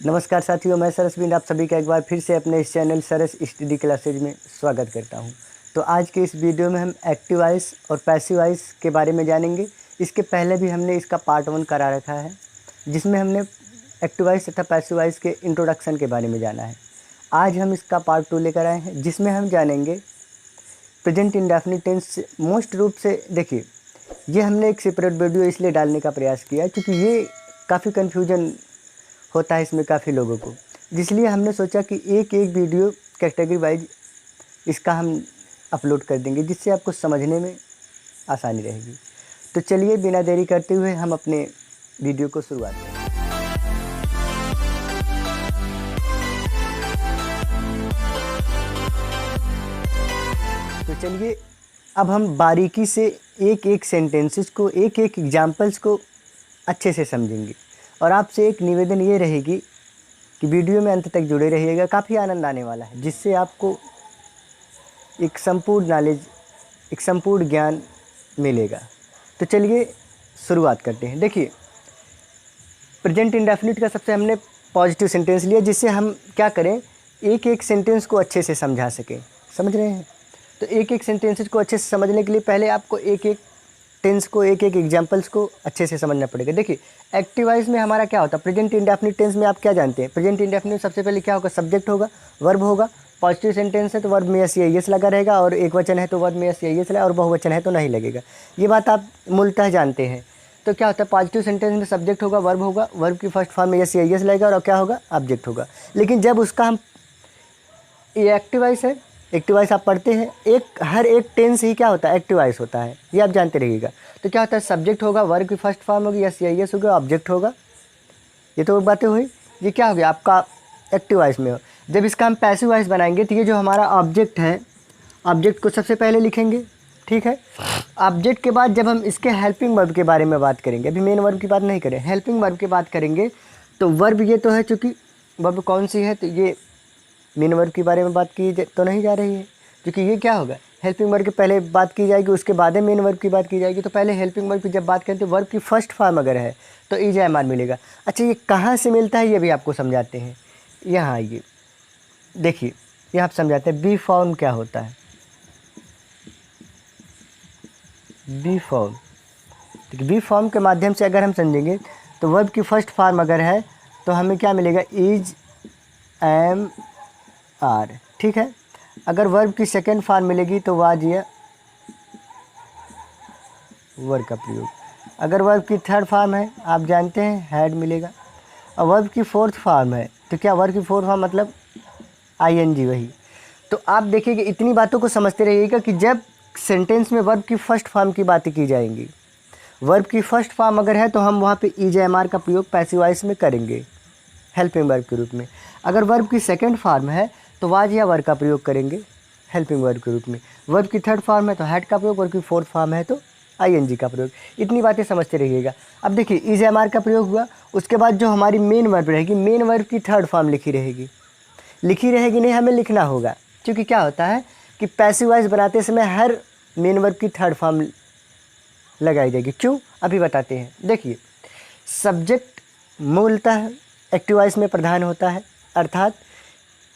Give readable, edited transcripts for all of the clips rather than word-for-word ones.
नमस्कार साथियों, मैं सरस बिंद आप सभी का एक बार फिर से अपने इस चैनल सरस स्टडी क्लासेज में स्वागत करता हूं। तो आज के इस वीडियो में हम एक्टिव वॉइस और पैसिव वॉइस के बारे में जानेंगे। इसके पहले भी हमने इसका पार्ट 1 करा रखा है, जिसमें हमने एक्टिव वॉइस तथा पैसिव वॉइस के इंट्रोडक्शन के बारे में जाना है। आज हम इसका पार्ट 2 लेकर आए हैं, जिसमें हम जानेंगे प्रेजेंट इंडेफिनिट टेंस। मोस्ट रूप से देखिए, ये हमने एक सेपरेट वीडियो इसलिए डालने का प्रयास किया क्योंकि ये काफ़ी कन्फ्यूजन होता है इसमें काफ़ी लोगों को, जिसलिए हमने सोचा कि एक एक वीडियो कैटेगरी वाइज इसका हम अपलोड कर देंगे, जिससे आपको समझने में आसानी रहेगी। तो चलिए बिना देरी करते हुए हम अपने वीडियो को शुरुआत करें। तो चलिए अब हम बारीकी से एक एक सेंटेंसेस को, एक एक एग्जाम्पल्स को अच्छे से समझेंगे। और आपसे एक निवेदन ये रहेगी कि वीडियो में अंत तक जुड़े रहिएगा, काफ़ी आनंद आने वाला है, जिससे आपको एक संपूर्ण नॉलेज, एक संपूर्ण ज्ञान मिलेगा। तो चलिए शुरुआत करते हैं। देखिए, प्रेजेंट इंडेफिनिट का सबसे हमने पॉजिटिव सेंटेंस लिया, जिससे हम क्या करें, एक एक सेंटेंस को अच्छे से समझा सकें। समझ रहे हैं? तो एक एक सेंटेंसेस को अच्छे से समझने के लिए पहले आपको एक एक टेंस को, एक एक एग्जाम्पल्स को अच्छे से समझना पड़ेगा। देखिए, एक्टिव वॉइस में हमारा क्या होता है, प्रेजेंट इंडेफिनिट टेंस में आप क्या जानते हैं, प्रेजेंट इंडेफिनिट सबसे पहले क्या होगा, सब्जेक्ट होगा, वर्ब होगा। पॉजिटिव सेंटेंस है तो वर्ब में एस या एस लगा रहेगा, और एक वचन है तो वर्ब में एस या एस लगा, और बहुवचन है तो नहीं लगेगा। ये बात आप मूलतः जानते हैं। तो क्या होता है, पॉजिटिव सेंटेंस में सब्जेक्ट होगा, वर्ब होगा, वर्ब की फर्स्ट फॉर्म में एस या एस लगेगा, और क्या होगा, ऑब्जेक्ट होगा। लेकिन जब उसका हम, ये एक्टिव वॉइस है, एक्टिव वॉइस आप पढ़ते हैं, हर एक टेंस ही क्या होता है, एक्टिव वॉइस होता है, ये आप जानते रहिएगा। तो क्या होता है, सब्जेक्ट होगा, वर्ब की फर्स्ट फॉर्म होगी, यस या यस होगा, ऑब्जेक्ट होगा। ये तो बातें हुई। ये क्या हो गया आपका एक्टिव वॉइस में हो। जब इसका हम पैसिव वॉइस बनाएंगे तो ये जो हमारा ऑब्जेक्ट है, ऑब्जेक्ट को सबसे पहले लिखेंगे, ठीक है। ऑब्जेक्ट के बाद जब हम इसके हेल्पिंग वर्ब के बारे में बात करेंगे, अभी मेन वर्ब की बात नहीं करें, हेल्पिंग वर्ब की बात करेंगे। तो वर्ब ये तो है, चूँकि वर्ब कौन सी है, तो ये मेन वर्ब के बारे में बात की तो नहीं जा रही है, क्योंकि ये क्या होगा, हेल्पिंग वर्ब के पहले बात की जाएगी, उसके बाद मेन वर्ब की बात की जाएगी। तो पहले हेल्पिंग वर्ब की जब बात करें तो वर्ब की फर्स्ट फॉर्म अगर है तो इज एम आर मिलेगा। अच्छा, ये कहाँ से मिलता है ये भी आपको समझाते हैं। यहाँ आइए, देखिए, ये आप समझाते हैं बी फॉर्म क्या होता है। बी फॉर्म, बी फॉर्म के माध्यम से अगर हम समझेंगे तो वर्ब की फर्स्ट फॉर्म अगर है तो हमें क्या मिलेगा, इज एम आर, ठीक है। अगर वर्ब की सेकेंड फॉर्म मिलेगी तो वाज या वर्ब का प्रयोग। अगर वर्ब की थर्ड फॉर्म है, आप जानते हैं, हैड मिलेगा। और वर्ब की फोर्थ फॉर्म है तो क्या, वर्ब की फोर्थ फॉर्म मतलब आईएनजी, वही। तो आप देखिए कि इतनी बातों को समझते रहिएगा कि जब सेंटेंस में वर्ब की फर्स्ट फॉर्म की बातें की जाएंगी, वर्ब की फर्स्ट फॉर्म अगर है तो हम वहाँ पे इज एम आर का प्रयोग पैसिव वॉइस में करेंगे, हेल्पिंग वर्ब के रूप में। अगर वर्ब की सेकेंड फॉर्म है तो वाज या वर्ब का प्रयोग करेंगे हेल्पिंग वर्ब के रूप में। वर्ब की थर्ड फॉर्म है तो हैड का प्रयोग, वर्ब की फोर्थ फॉर्म है तो आईएनजी का प्रयोग। इतनी बातें समझते रहिएगा। अब देखिए, इज एम आर का प्रयोग हुआ, उसके बाद जो हमारी मेन वर्ब रहेगी, मेन वर्ब की थर्ड फॉर्म लिखी रहेगी नहीं, हमें लिखना होगा, क्योंकि क्या होता है कि पैसिव वॉइस बनाते समय हर मेन वर्ब की थर्ड फॉर्म लगाई जाएगी। क्यों, अभी बताते हैं। देखिए, सब्जेक्ट मूलतः एक्टिव वॉइस में प्रधान होता है, अर्थात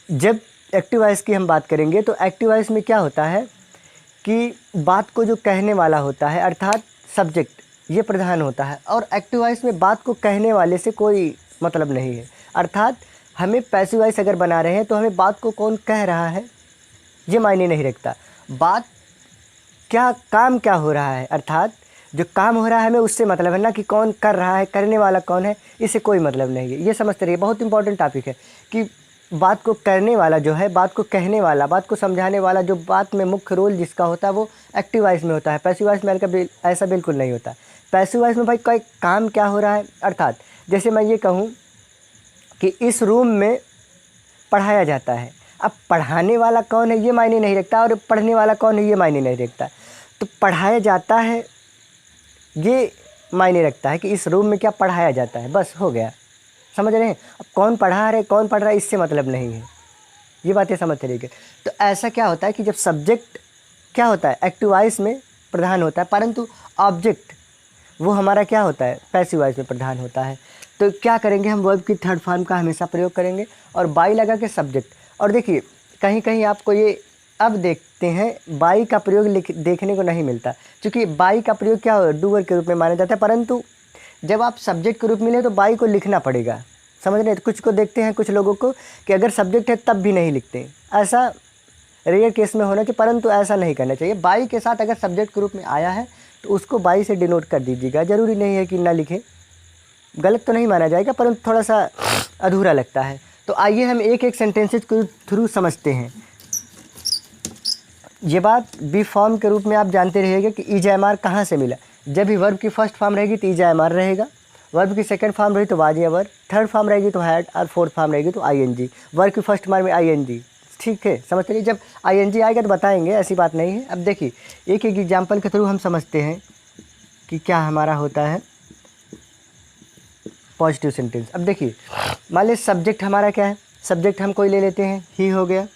जब एक्टिव वॉइस की हम बात करेंगे तो एक्टिव वॉइस में क्या होता है कि बात को जो कहने वाला होता है, अर्थात सब्जेक्ट, ये प्रधान होता है। और एक्टिव वॉइस में बात को कहने वाले से कोई मतलब नहीं है, अर्थात हमें पैसिव वॉइस अगर बना रहे हैं तो हमें बात को कौन कह रहा है ये मायने नहीं रखता, बात क्या, काम क्या हो रहा है, अर्थात जो काम हो रहा है हमें उससे मतलब है ना, कि कौन कर रहा है, करने वाला कौन है, इससे कोई मतलब नहीं है। ये समझते रहिए, बहुत इंपॉर्टेंट टॉपिक है कि बात को करने वाला जो है, बात को कहने वाला, बात को समझाने वाला, जो बात में मुख्य रोल जिसका होता है वो एक्टिव वॉइस में होता है। पैसिव वॉइस में ऐसा बिल्कुल नहीं होता। पैसिव वॉइस में भाई कोई काम क्या हो रहा है, अर्थात जैसे मैं ये कहूँ कि इस रूम में पढ़ाया जाता है, अब पढ़ाने वाला कौन है ये मायने नहीं रखता, और पढ़ने वाला कौन है ये मायने नहीं रखता। तो पढ़ाया जाता है ये मायने रखता है कि इस रूम में क्या पढ़ाया जाता है, बस हो गया। समझ रहे हैं? अब कौन पढ़ा रहे, कौन पढ़ रहा है, इससे मतलब नहीं है। ये बातें समझ रहिएगा। तो ऐसा क्या होता है कि जब सब्जेक्ट क्या होता है, एक्टिव वॉइस में प्रधान होता है, परंतु ऑब्जेक्ट वो हमारा क्या होता है, पैसिव वॉइस में प्रधान होता है। तो क्या करेंगे, हम वर्ब की थर्ड फॉर्म का हमेशा प्रयोग करेंगे और बाई लगा के सब्जेक्ट। और देखिए कहीं कहीं आपको ये अब देखते हैं बाई का प्रयोग देखने को नहीं मिलता, क्योंकि बाई का प्रयोग क्या डूअर के रूप में माना जाता है, परंतु जब आप सब्जेक्ट के रूप में ले तो बाई को लिखना पड़ेगा। समझ रहे हैं? कुछ को देखते हैं कुछ लोगों को कि अगर सब्जेक्ट है तब भी नहीं लिखते, ऐसा रेयर केस में होना चाहिए, परंतु ऐसा नहीं करना चाहिए। बाई के साथ अगर सब्जेक्ट के रूप में आया है तो उसको बाई से डिनोट कर दीजिएगा, ज़रूरी नहीं है कि ना लिखें, गलत तो नहीं माना जाएगा परंतु थोड़ा सा अधूरा लगता है। तो आइए हम एक एक सेंटेंसेज के थ्रू समझते हैं। ये बात बी फॉर्म के रूप में आप जानते रहिएगा कि EJMR कहाँ से मिला। जब भी वर्ब की फर्स्ट फॉर्म रहेगी तो EJMR रहेगा, वर्ब की सेकंड फॉर्म रहेगी तो वाज या वर, थर्ड फॉर्म रहेगी तो हैड और फोर्थ फॉर्म रहेगी तो ING। वर्ब की फर्स्ट फॉर्म में ING, ठीक है, समझ लीजिए। जब ING आएगा तो बताएंगे, ऐसी बात नहीं है। अब देखिए एक एक एग्जाम्पल के थ्रू हम समझते हैं कि क्या हमारा होता है पॉजिटिव सेंटेंस। अब देखिए मान लीजिए सब्जेक्ट हमारा क्या है, सब्जेक्ट हम कोई ले लेते हैं, ही हो गया,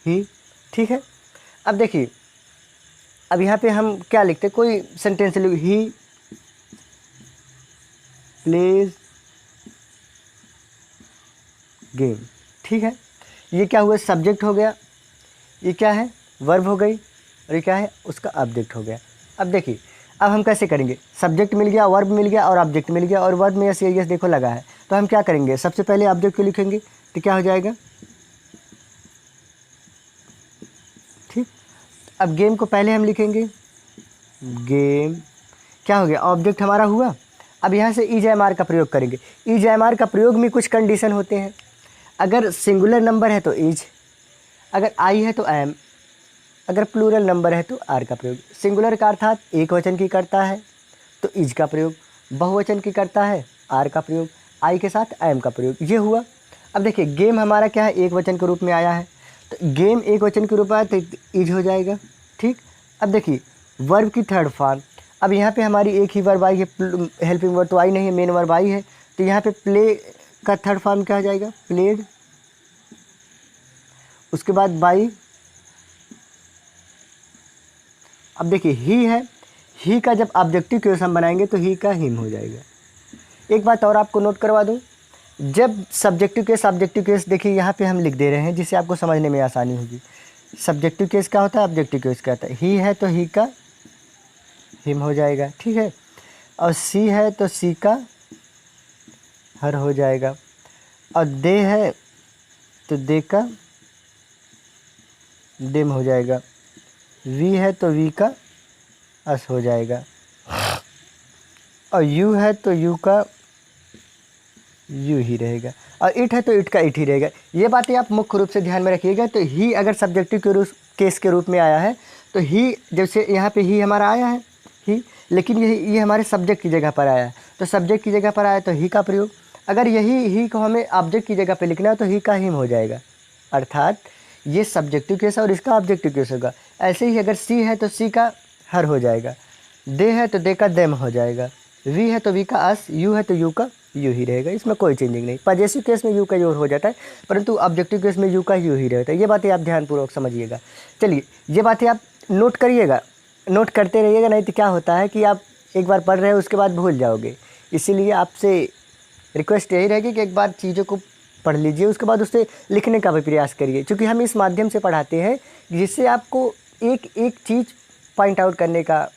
ही, ठीक है। अब देखिए अब यहाँ पे हम क्या लिखते हैं, कोई सेंटेंस लिख, ही प्लेज गेम, ठीक है। ये क्या हुआ, सब्जेक्ट हो गया, ये क्या है, वर्ब हो गई, और ये क्या है, उसका ऑब्जेक्ट हो गया। अब देखिए अब हम कैसे करेंगे, सब्जेक्ट मिल गया, वर्ब मिल गया और ऑब्जेक्ट मिल गया, और वर्ब में यस यस देखो लगा है, तो हम क्या करेंगे, सबसे पहले ऑब्जेक्ट को लिखेंगे तो क्या हो जाएगा, ठीक। अब गेम को पहले हम लिखेंगे, गेम क्या हो गया, ऑब्जेक्ट हमारा हुआ। अब यहाँ से EJMR का प्रयोग करेंगे। EJMR का प्रयोग में कुछ कंडीशन होते हैं, अगर सिंगुलर नंबर है तो इज, अगर आई है तो एम, अगर प्लूरल नंबर है तो आर का प्रयोग। सिंगुलर का अर्थात एक वचन की करता है तो इज का प्रयोग, बहुवचन की करता है आर का प्रयोग, आई के साथ एम का प्रयोग, ये हुआ। अब देखिए गेम हमारा क्या है, एक वचन के रूप में आया है, तो गेम एक वचन के रूप में आया तो इज हो जाएगा, ठीक। अब देखिए वर्ब की थर्ड फॉर्म, अब यहाँ पे हमारी एक ही वर्ब आई है, हेल्पिंग वर्ब तो आई नहीं है, मेन वर्ब आई है, तो यहाँ पे प्ले का थर्ड फॉर्म क्या हो जाएगा, प्लेड, उसके बाद बाई। अब देखिए ही है, ही का जब ऑब्जेक्टिव केस हम बनाएंगे तो ही का हिम हो जाएगा। एक बात और आपको नोट करवा दूं, जब सब्जेक्टिव केस ऑब्जेक्टिव केस, देखिए यहाँ पे हम लिख दे रहे हैं जिससे आपको समझने में आसानी होगी। सब्जेक्टिव केस क्या होता है, ऑब्जेक्टिव केस क्या होता है, ही है तो ही का हिम हो जाएगा, ठीक है, और सी है तो सी का हर हो जाएगा, और दे है तो दे का डेम हो जाएगा, वी है तो वी का अस हो जाएगा, और यू है तो यू का यू ही रहेगा, और इट है तो इट का इट ही रहेगा। ये बातें आप मुख्य रूप से ध्यान में रखिएगा। तो ही अगर सब्जेक्टिव के केस के रूप में आया है तो ही, जैसे यहाँ पे ही हमारा आया है ही, लेकिन ये हमारे सब्जेक्ट की जगह पर आया है, तो सब्जेक्ट की जगह पर आया तो ही का प्रयोग। अगर यही ही को हमें ऑब्जेक्ट की जगह पे लिखना है तो ही का हिम हो जाएगा, अर्थात ये सब्जेक्टिव केस है और इसका ऑब्जेक्टिव केस होगा। ऐसे ही अगर सी है तो सी का हर हो जाएगा, दे है तो दे का देम हो जाएगा, वी है तो वी का अस, यू है तो यू का यू ही रहेगा, इसमें कोई चेंजिंग नहीं। पॉजेसिव केस में यू का यू हो जाता है, परंतु ऑब्जेक्टिव केस में यू का यू ही रहता है। ये बातें आप ध्यानपूर्वक समझिएगा। चलिए ये बातें आप नोट करिएगा, नोट करते रहिएगा, नहीं तो क्या होता है कि आप एक बार पढ़ रहे हो उसके बाद भूल जाओगे। इसीलिए आपसे रिक्वेस्ट यही रहेगी कि एक बार चीज़ों को पढ़ लीजिए, उसके बाद उससे लिखने का भी प्रयास करिए, क्योंकि हम इस माध्यम से पढ़ाते हैं जिससे आपको एक एक चीज़ पॉइंट आउट करने का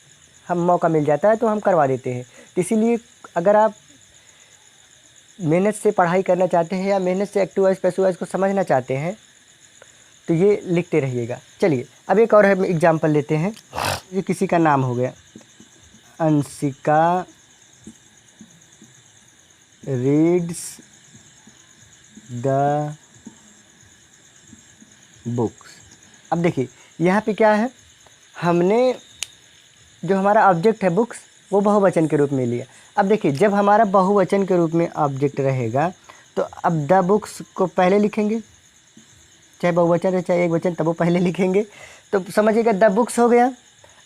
हम मौका मिल जाता है, तो हम करवा देते हैं। तो इसीलिए अगर आप मेहनत से पढ़ाई करना चाहते हैं या मेहनत से एक्टिव वॉइस पैसिव वॉइस को समझना चाहते हैं तो ये लिखते रहिएगा। चलिए अब एक और हम एग्जाम्पल लेते हैं। ये किसी का नाम हो गया, अंशिका रीड्स द बुक्स। अब देखिए यहाँ पे क्या है, हमने जो हमारा ऑब्जेक्ट है बुक्स वो बहुवचन के रूप में लिया। अब देखिए जब हमारा बहुवचन के रूप में ऑब्जेक्ट रहेगा तो अब द बुक्स को पहले लिखेंगे, चाहे बहुवचन है चाहे एक वचन, तब वो पहले लिखेंगे, तो समझिएगा द बुक्स हो गया।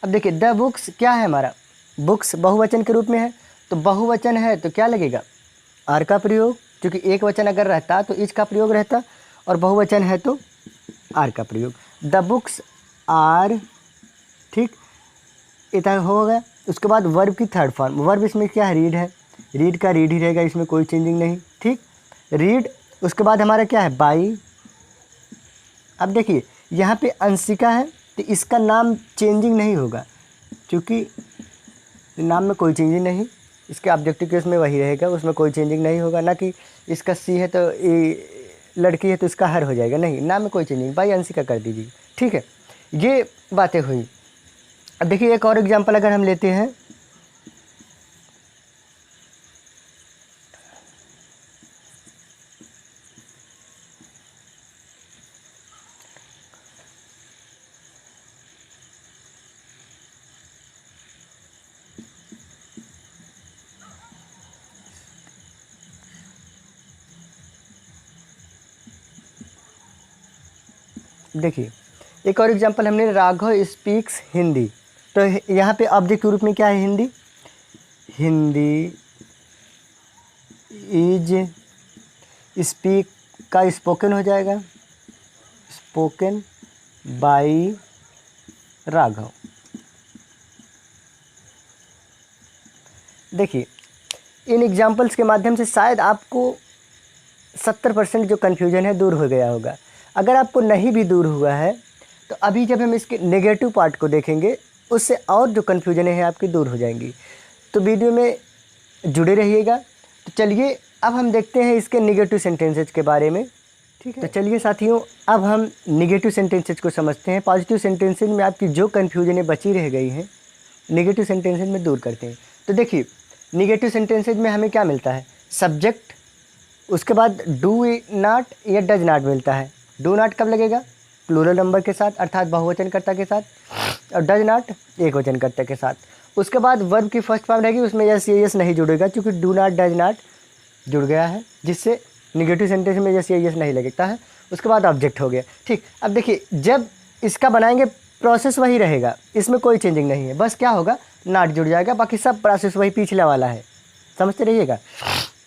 अब देखिए द बुक्स क्या है, हमारा बुक्स बहुवचन के रूप में है, तो बहुवचन है तो क्या लगेगा, आर का प्रयोग, क्योंकि एक वचन अगर रहता तो इज का प्रयोग रहता, और बहुवचन है तो आर का प्रयोग। द बुक्स आर, ठीक, इतना हो गया। उसके बाद वर्ब की थर्ड फॉर्म, वर्ब इसमें क्या है, रीड है, रीड का रीड ही रहेगा, इसमें कोई चेंजिंग नहीं। ठीक, रीड। उसके बाद हमारा क्या है, बाई। अब देखिए यहाँ पे अंशिका है तो इसका नाम चेंजिंग नहीं होगा, क्योंकि नाम में कोई चेंजिंग नहीं, इसके ऑब्जेक्टिव केस में वही रहेगा, उसमें कोई चेंजिंग नहीं होगा। ना कि इसका सी है तो ये लड़की है तो इसका हर हो जाएगा, नहीं, नाम में कोई चेंजिंग, बाई अंशिका कर दीजिए। ठीक है, ये बातें हुई। अब देखिए एक और एग्जांपल अगर हम लेते हैं, देखिए एक और एग्जांपल हमने, राघव स्पीक्स हिंदी। तो यहाँ पे ऑब्जेक्ट के रूप में क्या है, हिंदी। हिंदी इज स्पीक का स्पोकन हो जाएगा, स्पोकन बाय राघव। देखिए इन एग्जाम्पल्स के माध्यम से शायद आपको 70% जो कन्फ्यूजन है दूर हो गया होगा। अगर आपको नहीं भी दूर हुआ है तो अभी जब हम इसके नेगेटिव पार्ट को देखेंगे उससे और जो कन्फ्यूजन है आपकी दूर हो जाएंगी। तो वीडियो में जुड़े रहिएगा। तो चलिए अब हम देखते हैं इसके नेगेटिव सेंटेंसेज के बारे में। ठीक है, तो चलिए साथियों अब हम नेगेटिव सेंटेंसेज को समझते हैं। पॉजिटिव सेंटेंसेज में आपकी जो कन्फ्यूजनें बची रह गई हैं नेगेटिव सेंटेंसेज में दूर करते हैं। तो देखिए नेगेटिव सेंटेंसेज में हमें क्या मिलता है, सब्जेक्ट, उसके बाद डू नॉट या डज नॉट मिलता है। डू नॉट कब लगेगा, प्लूरल नंबर के साथ अर्थात बहुवचनकर्ता के साथ, और डज नॉट एक वचनकर्ता के साथ। उसके बाद वर्ब की फर्स्ट फॉर्म रहेगी, उसमें यस या यस नहीं जुड़ेगा क्योंकि डू नॉट डज नॉट जुड़ गया है, जिससे निगेटिव सेंटेंस में यस या यस नहीं लगता है। उसके बाद ऑब्जेक्ट हो गया। ठीक, अब देखिए जब इसका बनाएंगे प्रोसेस वही रहेगा, इसमें कोई चेंजिंग नहीं है, बस क्या होगा, नॉट जुड़ जाएगा, बाकी सब प्रोसेस वही पिछला वाला है, समझते रहिएगा।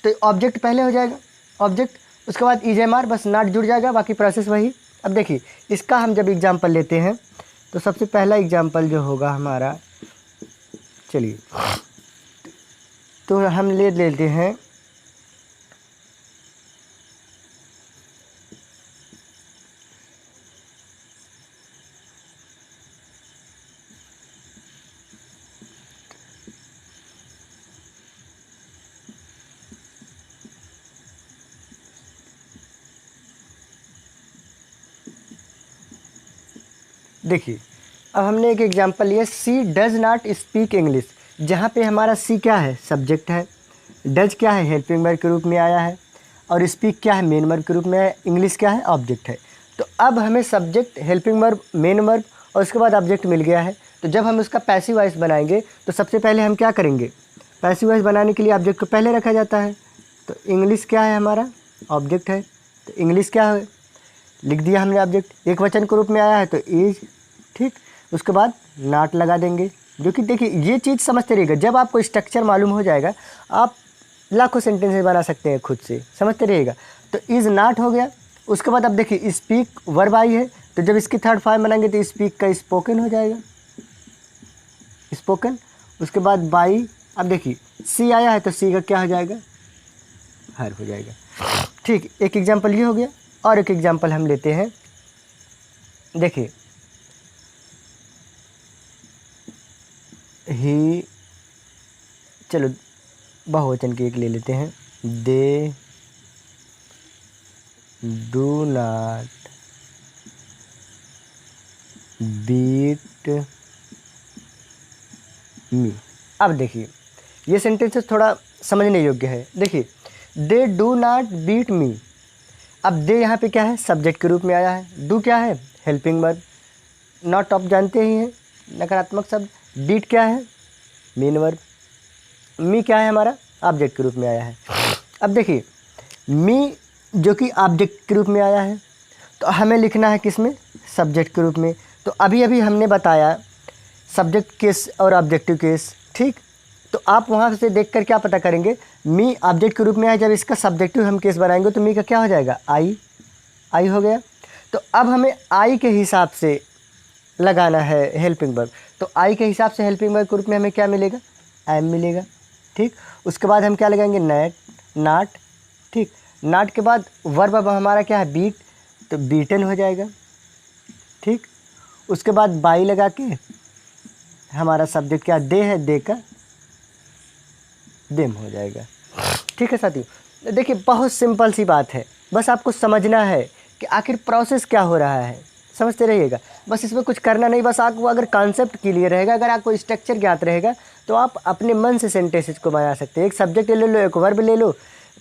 तो ऑब्जेक्ट पहले हो जाएगा, ऑब्जेक्ट, उसके बाद ईजेमार, बस नॉट जुड़ जाएगा, बाकी प्रोसेस वही। अब देखिए इसका हम जब एग्जांपल लेते हैं तो सबसे पहला एग्जांपल जो होगा हमारा, चलिए तो हम ले लेते हैं देखिए अब हमने एक एग्जांपल लिया, सी डज नॉट स्पीक इंग्लिश, जहाँ पे हमारा सी क्या है, सब्जेक्ट है, डज क्या है, हेल्पिंग वर्ब के रूप में आया है, और स्पीक क्या है, मेन वर्ब के रूप में है, इंग्लिश क्या है, ऑब्जेक्ट है। तो अब हमें subject, helping verb, main verb और उसके बाद ऑब्जेक्ट मिल गया है। तो जब हम उसका पैसिव वॉइस बनाएंगे तो सबसे पहले हम क्या करेंगे, पैसिव वॉइस बनाने के लिए ऑब्जेक्ट को पहले रखा जाता है। तो इंग्लिश क्या है, हमारा ऑब्जेक्ट है, तो इंग्लिश क्या है, लिख दिया हमने ऑब्जेक्ट, एक वचन के रूप में आया है तो इज। ठीक, उसके बाद नॉट लगा देंगे, जो कि देखिए ये चीज़ समझते रहिएगा, जब आपको स्ट्रक्चर मालूम हो जाएगा आप लाखों सेंटेंसेस बना सकते हैं खुद से, समझते रहिएगा। तो इज़ नॉट हो गया। उसके बाद अब देखिए स्पीक वर्ब आई है, तो जब इसकी थर्ड फॉर्म बनाएंगे तो स्पीक का स्पोकन हो जाएगा, स्पोकन। उसके बाद बाई, अब देखिए सी आया है तो सी का क्या हो जाएगा, हर हो जाएगा। ठीक, एक एग्जाम्पल ये हो गया। और एक एग्जाम्पल हम लेते हैं, देखिए ही, चलो बहुवचन की एक ले लेते हैं, they do not beat me. अब देखिए ये सेंटेंसेस थोड़ा समझने योग्य है। देखिए they do not beat me, अब दे यहाँ पे क्या है, सब्जेक्ट के रूप में आया है, डू क्या है, हेल्पिंग वर्ब, नॉट आप जानते ही हैं नकारात्मक शब्द, बीट क्या है, मेन वर्ब, मी क्या है, हमारा ऑब्जेक्ट के रूप में आया है। अब देखिए मी जो कि ऑब्जेक्ट के रूप में आया है तो हमें लिखना है किस में, सब्जेक्ट के रूप में। तो अभी अभी हमने बताया सब्जेक्ट केस और ऑब्जेक्टिव केस। ठीक, तो आप वहाँ से देखकर क्या पता करेंगे, मी ऑब्जेक्ट के रूप में है, जब इसका सब्जेक्टिव हम केस बनाएंगे तो मी का क्या हो जाएगा, आई, आई हो गया। तो अब हमें आई के हिसाब से लगाना है हेल्पिंग वर्ब, तो आई के हिसाब से हेल्पिंग वर्ब के रूप में हमें क्या मिलेगा, एम मिलेगा। ठीक, उसके बाद हम क्या लगाएंगे, नाट, ठीक। नाट के बाद वर्ब अब हमारा क्या है, बीट, तो बीटन हो जाएगा, ठीक। उसके बाद बाई लगा के हमारा सब्जेक्ट क्या, दे है, दे का देम हो जाएगा, ठीक है साथियों। देखिए बहुत सिंपल सी बात है, बस आपको समझना है कि आखिर प्रोसेस क्या हो रहा है, समझते रहिएगा। बस इसमें कुछ करना नहीं, बस आपको अगर कॉन्सेप्ट क्लियर रहेगा, अगर आपको स्ट्रक्चर ज्ञात रहेगा तो आप अपने मन से सेंटेंसेस को बना सकते हैं। एक सब्जेक्ट ले लो, एक वर्ब ले लो,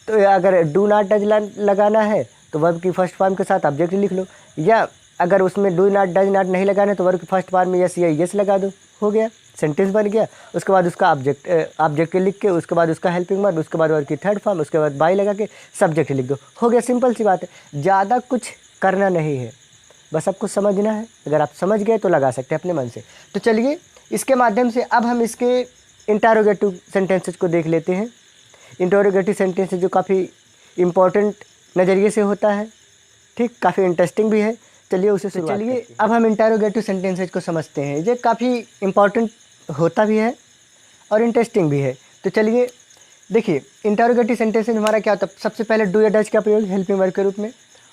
तो अगर डू नॉट डज लगाना है तो वर्ब की फर्स्ट फॉर्म के साथ ऑब्जेक्ट लिख लो, या अगर उसमें डू नॉट डज नॉट नहीं लगाना है तो वर्ब की फर्स्ट फॉर्म में यस या यस लगा दो, हो गया, सेंटेंस बन गया। उसके बाद उसका ऑब्जेक्ट लिख के, उसके बाद उसका हेल्पिंग वर्ब, उसके बाद वर्ब की थर्ड फॉर्म, उसके बाद बाई लगा के सब्जेक्ट लिख दो, हो गया, सिंपल सी बात है। ज़्यादा कुछ करना नहीं है, बस आपको समझना है। अगर आप समझ गए तो लगा सकते हैं अपने मन से। तो चलिए इसके माध्यम से अब हम इसके इंटरोगेटिव सेंटेंसेस को देख लेते हैं। इंटरोगेटिव सेंटेंसेस जो काफ़ी इम्पोर्टेंट नज़रिए से होता है, ठीक, काफ़ी इंटरेस्टिंग भी है। चलिए उसे शुरुआत करते हैं। अब हम इंटरोगेटिव सेंटेंसेस को समझते हैं। ये काफ़ी इम्पोर्टेंट होता भी है और इंटरेस्टिंग भी है। तो चलिए देखिए, इंटरोगेटिव सेंटेंसेस हमारा क्या होता है, सबसे पहले डू या डज का प्रयोग हेल्पिंग वर्ब के रूप में,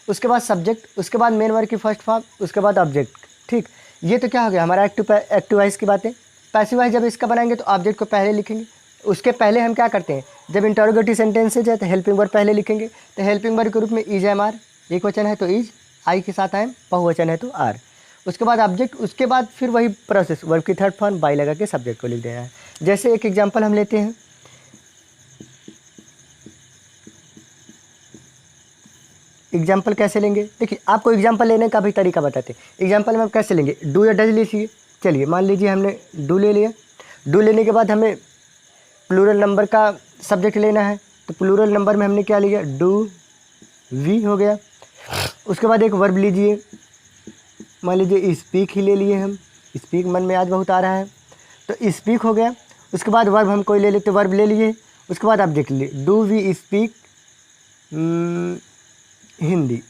उसके बाद सब्जेक्ट, उसके बाद मेन वर्ब की फर्स्ट फॉर्म, उसके बाद ऑब्जेक्ट, ठीक। ये तो क्या हो गया हमारा एक्टिव वाइज की बातें। पैसिव वाइज जब इसका बनाएंगे तो ऑब्जेक्ट को पहले लिखेंगे, उसके पहले हम क्या करते हैं, जब इंटरोगेटिव सेंटेंसेज है तो हेल्पिंग वर्ब पहले लिखेंगे। तो हेल्पिंग वर्ब के रूप में इज एम आर, एक वचन है तो इज, आई के साथ आए, बहुवचन है तो आर। उसके बाद ऑब्जेक्ट, उसके बाद फिर वही प्रोसेस, वर्ब की थर्ड फॉर्म बाई लगा के सब्जेक्ट को लिख देना है। जैसे एक एग्जांपल हम लेते हैं, एग्जाम्पल कैसे लेंगे, देखिए आपको एग्जाम्पल लेने का भी तरीका बताते हैं। एग्जाम्पल में हम कैसे लेंगे, डू या डज लीजिए। चलिए मान लीजिए हमने डू ले लिया, डू लेने के बाद हमें प्लूरल नंबर का सब्जेक्ट लेना है, तो प्लूरल नंबर में हमने क्या लिया, डू वी हो गया। उसके बाद एक वर्ब लीजिए, मान लीजिए स्पीक ही ले लिए हम, स्पीक मन में आज बहुत आ रहा है, तो स्पीक हो गया। उसके बाद वर्ब हम कोई ले लेते, वर्ब ले लिए, उसके बाद ऑब्जेक्ट लिए, डू वी स्पीक हिंदी,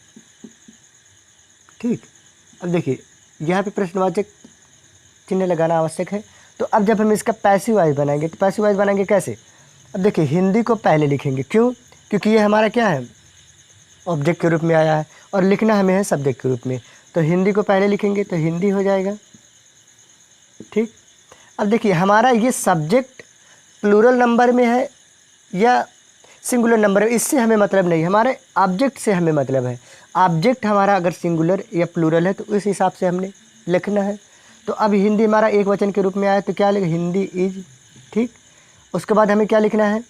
ठीक। अब देखिए यहाँ पे प्रश्नवाचक चिन्ह लगाना आवश्यक है। तो अब जब हम इसका पैसिव वॉइस बनाएंगे, तो पैसिव वॉइस बनाएंगे कैसे, अब देखिए हिंदी को पहले लिखेंगे, क्यों, क्योंकि ये हमारा क्या है, ऑब्जेक्ट के रूप में आया है और लिखना हमें है सब्जेक्ट के रूप में, तो हिंदी को पहले लिखेंगे तो हिंदी हो जाएगा, ठीक। अब देखिए हमारा ये सब्जेक्ट प्लूरल नंबर में है या सिंगुलर नंबर है, इससे हमें मतलब नहीं, हमारे ऑब्जेक्ट से हमें मतलब है। ऑब्जेक्ट हमारा अगर सिंगुलर या प्लूरल है तो उस हिसाब से हमने लिखना है। तो अब हिंदी हमारा एक वचन के रूप में आया तो क्या लिखें, हिंदी इज, ठीक। उसके बाद हमें क्या लिखना है,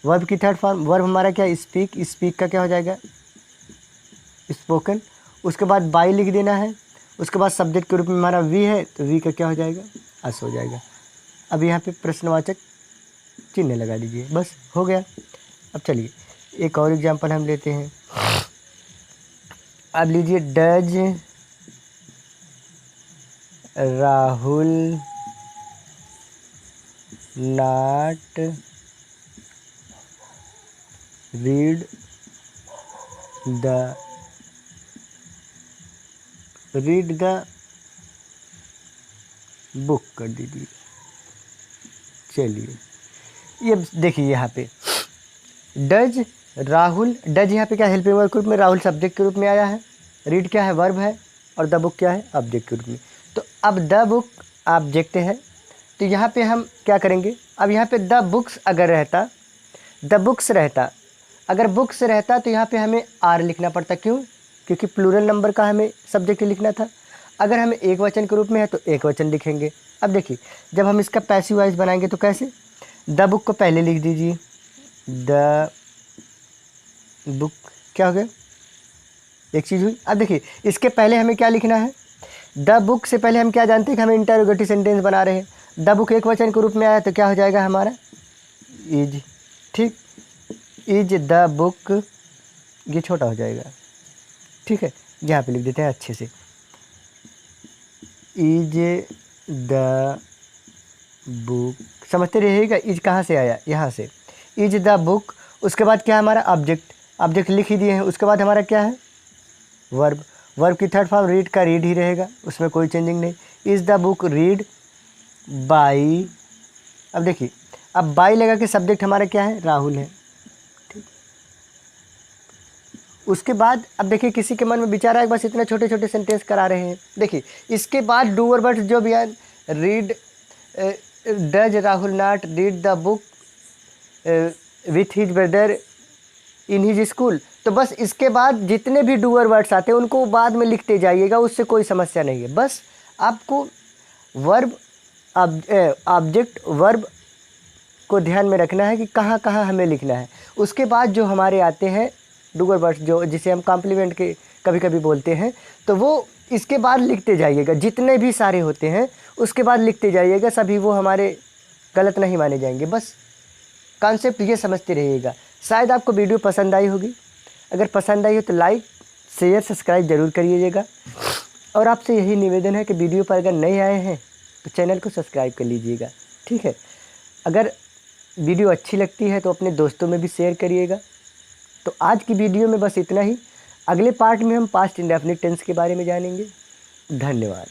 वर्ब की थर्ड फॉर्म, वर्ब हमारा क्या, स्पीक, स्पीक का क्या हो जाएगा, स्पोकन। उसके बाद बाई लिख देना है। उसके बाद सब्जेक्ट के रूप में हमारा वी है तो वी का क्या हो जाएगा, अस हो जाएगा। अब यहाँ पे प्रश्नवाचक चिन्ह लगा दीजिए, बस हो गया। अब चलिए एक और एग्जांपल हम लेते हैं। अब लीजिए, does Rahul not read the book कर दीजिए। चलिए ये देखिए यहाँ पे डज राहुल, डज यहाँ पे क्या हेल्पिंग वर्ब के रूप में, राहुल सब्जेक्ट के रूप में आया है, रीड क्या है वर्ब है, और द बुक क्या है ऑब्जेक्ट के रूप में। तो अब द बुक ऑब्जेक्ट है, तो यहाँ पे हम क्या करेंगे, अब यहाँ पे द बुक्स अगर रहता, द बुक्स रहता, अगर बुक्स रहता तो यहाँ पे हमें आर लिखना पड़ता, क्यों, क्योंकि प्लूरल नंबर का हमें सब्जेक्ट लिखना था। अगर हमें एक वचन के रूप में है तो एक वचन लिखेंगे। अब देखिए जब हम इसका पैसिव वॉइस बनाएंगे तो कैसे, द बुक को पहले लिख दीजिए, द बुक क्या हो गया, एक चीज़ हुई। अब देखिए इसके पहले हमें क्या लिखना है, द बुक से पहले हम क्या जानते हैं कि हमें इंटरोगेटिव सेंटेंस बना रहे हैं, द बुक एक वचन के रूप में आया तो क्या हो जाएगा हमारा, इज, ठीक, इज द बुक, ये छोटा हो जाएगा, ठीक है, यहाँ पे लिख देते हैं अच्छे से, इज द बुक, समझते रहिएगा इज कहाँ से आया, यहाँ से, इज द बुक। उसके बाद क्या है हमारा ऑब्जेक्ट, ऑब्जेक्ट लिख ही दिए हैं। उसके बाद हमारा क्या है वर्ब, वर्ब की थर्ड फॉर्म रीड का रीड ही रहेगा, उसमें कोई चेंजिंग नहीं। Is the book read by, अब देखिए अब बाई लगा के सब्जेक्ट हमारा क्या है, राहुल है। ठीक, उसके बाद अब देखिए किसी के मन में विचार आए, बस इतना छोटे छोटे सेंटेंस करा रहे हैं। देखिए इसके बाद डूअर वर्ड्स जो भी है, read, does Rahul not read the book with his brother in his school. तो बस इसके बाद जितने भी डूअर वर्ड्स आते हैं उनको बाद में लिखते जाइएगा, उससे कोई समस्या नहीं है। बस आपको वर्ब, ऑब्जेक्ट वर्ब को ध्यान में रखना है कि कहाँ कहाँ हमें लिखना है। उसके बाद जो हमारे आते हैं डूअर वर्ड्स, जो जिसे हम कॉम्प्लीमेंट के कभी कभी बोलते हैं, तो वो इसके बाद लिखते जाइएगा। जितने भी सारे होते हैं उसके बाद लिखते जाइएगा, सभी वो हमारे गलत नहीं माने जाएंगे। बस कॉन्सेप्ट ये समझते रहिएगा। शायद आपको वीडियो पसंद आई होगी। अगर पसंद आई हो तो लाइक, शेयर, सब्सक्राइब ज़रूर करिएगा। और आपसे यही निवेदन है कि वीडियो पर अगर नए आए हैं तो चैनल को सब्सक्राइब कर लीजिएगा। ठीक है, अगर वीडियो अच्छी लगती है तो अपने दोस्तों में भी शेयर करिएगा। तो आज की वीडियो में बस इतना ही। अगले पार्ट में हम पास्ट इंडेफिनिट टेंस के बारे में जानेंगे। धन्यवाद।